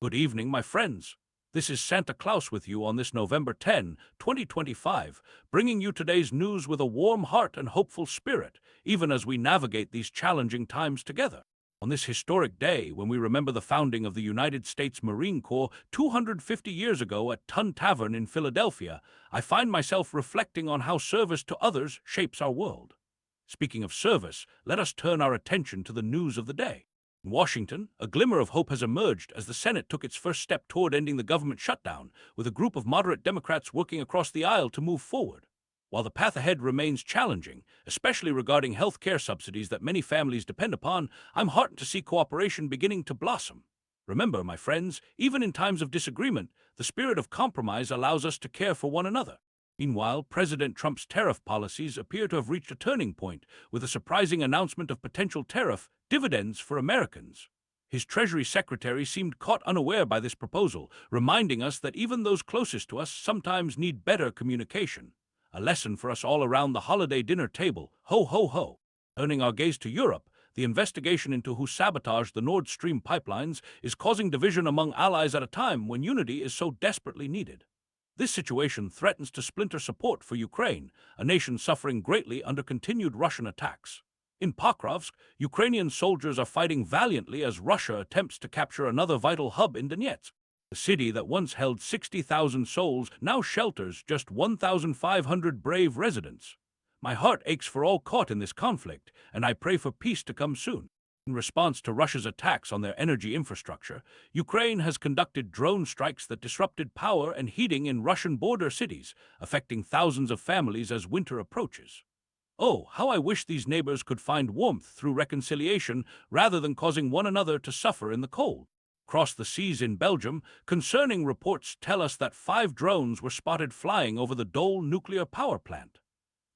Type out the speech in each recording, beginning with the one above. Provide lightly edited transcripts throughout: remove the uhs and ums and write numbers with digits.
Good evening, my friends. This is Santa Claus with you on this November 10, 2025, bringing you today's news with a warm heart and hopeful spirit, even as we navigate these challenging times together. On this historic day, when we remember the founding of the United States Marine Corps 250 years ago at Tun Tavern in Philadelphia, I find myself reflecting on how service to others shapes our world. Speaking of service, let us turn our attention to the news of the day. In Washington, a glimmer of hope has emerged as the Senate took its first step toward ending the government shutdown, with a group of moderate Democrats working across the aisle to move forward. While the path ahead remains challenging, especially regarding health care subsidies that many families depend upon, I'm heartened to see cooperation beginning to blossom. Remember, my friends, even in times of disagreement, the spirit of compromise allows us to care for one another. Meanwhile, President Trump's tariff policies appear to have reached a turning point, with a surprising announcement of potential tariff dividends for Americans. His Treasury Secretary seemed caught unaware by this proposal, reminding us that even those closest to us sometimes need better communication. A lesson for us all around the holiday dinner table. Ho, ho, ho. Turning our gaze to Europe, the investigation into who sabotaged the Nord Stream pipelines is causing division among allies at a time when unity is so desperately needed. This situation threatens to splinter support for Ukraine, a nation suffering greatly under continued Russian attacks. In Pokrovsk, Ukrainian soldiers are fighting valiantly as Russia attempts to capture another vital hub in Donetsk. The city that once held 60,000 souls now shelters just 1,500 brave residents. My heart aches for all caught in this conflict, and I pray for peace to come soon. In response to Russia's attacks on their energy infrastructure, Ukraine has conducted drone strikes that disrupted power and heating in Russian border cities, affecting thousands of families as winter approaches. Oh, how I wish these neighbors could find warmth through reconciliation rather than causing one another to suffer in the cold. Across the seas in Belgium, concerning reports tell us that 5 drones were spotted flying over the Dole nuclear power plant.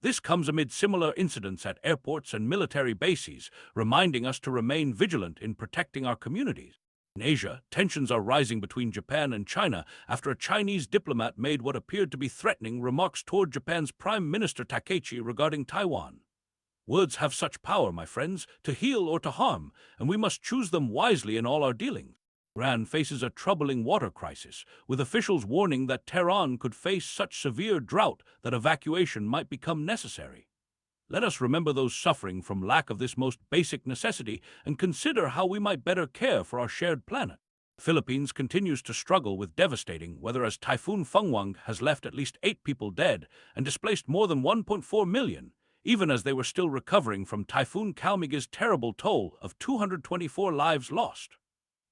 This comes amid similar incidents at airports and military bases, reminding us to remain vigilant in protecting our communities. In Asia, tensions are rising between Japan and China after a Chinese diplomat made what appeared to be threatening remarks toward Japan's Prime Minister Takaichi regarding Taiwan. Words have such power, my friends, to heal or to harm, and we must choose them wisely in all our dealings. Iran faces a troubling water crisis, with officials warning that Tehran could face such severe drought that evacuation might become necessary. Let us remember those suffering from lack of this most basic necessity and consider how we might better care for our shared planet. The Philippines continues to struggle with devastating weather as Typhoon Fengwang has left at least 8 people dead and displaced more than 1.4 million, even as they were still recovering from Typhoon Kalmiga's terrible toll of 224 lives lost.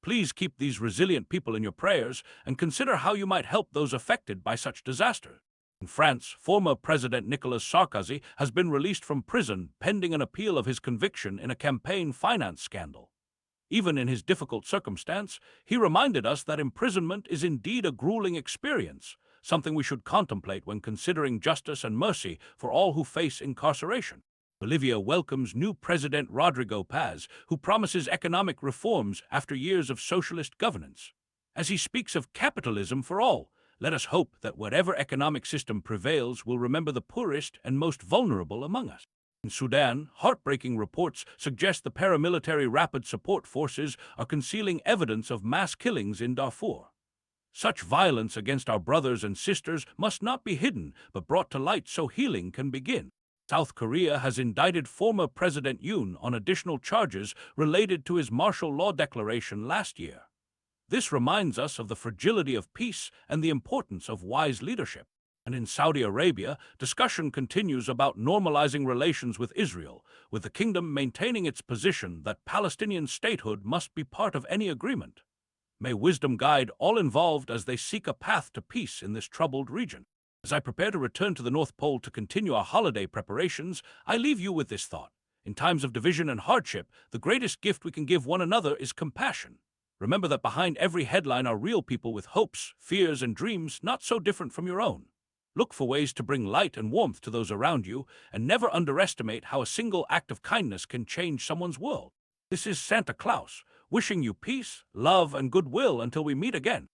Please keep these resilient people in your prayers and consider how you might help those affected by such disaster. In France, former President Nicolas Sarkozy has been released from prison pending an appeal of his conviction in a campaign finance scandal. Even in his difficult circumstance, he reminded us that imprisonment is indeed a grueling experience, something we should contemplate when considering justice and mercy for all who face incarceration. Bolivia welcomes new President Rodrigo Paz, who promises economic reforms after years of socialist governance. As he speaks of capitalism for all, let us hope that whatever economic system prevails will remember the poorest and most vulnerable among us. In Sudan, heartbreaking reports suggest the paramilitary Rapid Support Forces are concealing evidence of mass killings in Darfur. Such violence against our brothers and sisters must not be hidden, but brought to light so healing can begin. South Korea has indicted former President Yoon on additional charges related to his martial law declaration last year. This reminds us of the fragility of peace and the importance of wise leadership. And in Saudi Arabia, discussion continues about normalizing relations with Israel, with the kingdom maintaining its position that Palestinian statehood must be part of any agreement. May wisdom guide all involved as they seek a path to peace in this troubled region. As I prepare to return to the North Pole to continue our holiday preparations, I leave you with this thought. In times of division and hardship, the greatest gift we can give one another is compassion. Remember that behind every headline are real people with hopes, fears, and dreams not so different from your own. Look for ways to bring light and warmth to those around you, and never underestimate how a single act of kindness can change someone's world. This is Santa Claus, wishing you peace, love, and goodwill until we meet again.